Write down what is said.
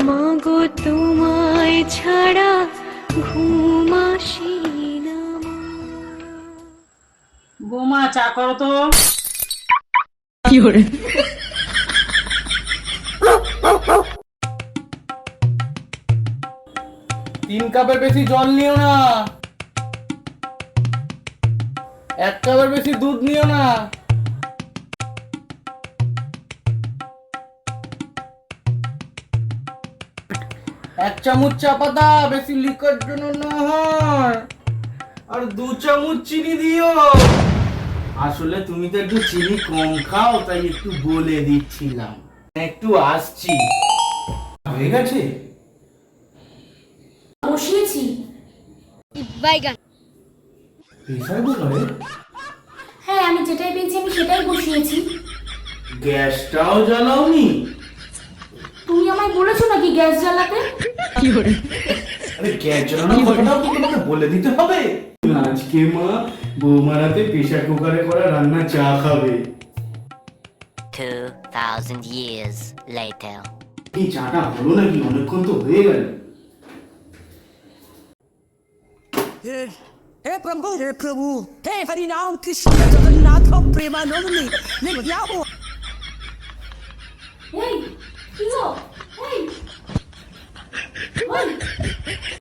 মাগো তোমায় ছাড়া ঘুম আসে না মা। বৌমা চা করো তো। তিন কাপের বেশি জল নিও না, 1 কাপের বেশি দুধ নিও না। এক চামচ চা পাতা, বেশি লিকার জন্য না হয়। আর 2 চামচ চিনি দিও। আসলে তুমি তো একটু চিনি কম খাও, তাই একটু বলে দিচ্ছিলাম। একটু আসছি। হয়ে গেছে? বসিয়েছি। প্রেসার কুকারে? হ্যাঁ, আমি যেটাই পেয়েছি আমি সেটাই বসিয়েছি। গ্যাসটাও জ্বালাওনি? তুমি আমায় বলেছো নাকি গ্যাস জ্বালাতে? আরে গ্যাস জ্বালানোর কথাটাও কি তোমাকে বলে দিতে হবে? আজকে মা বৌমার হাতে প্রেসার কুকারে করা রান্না চা খাবে। 2000 years later. এই চাটা হলো নাকি? অনেকক্ষণ তো হয়ে গেল। हे प्रभु हे हरिनाम कृष्ण जगन्नाथ प्रेमानंद ने बजाओ। এই কি গো? এই ওই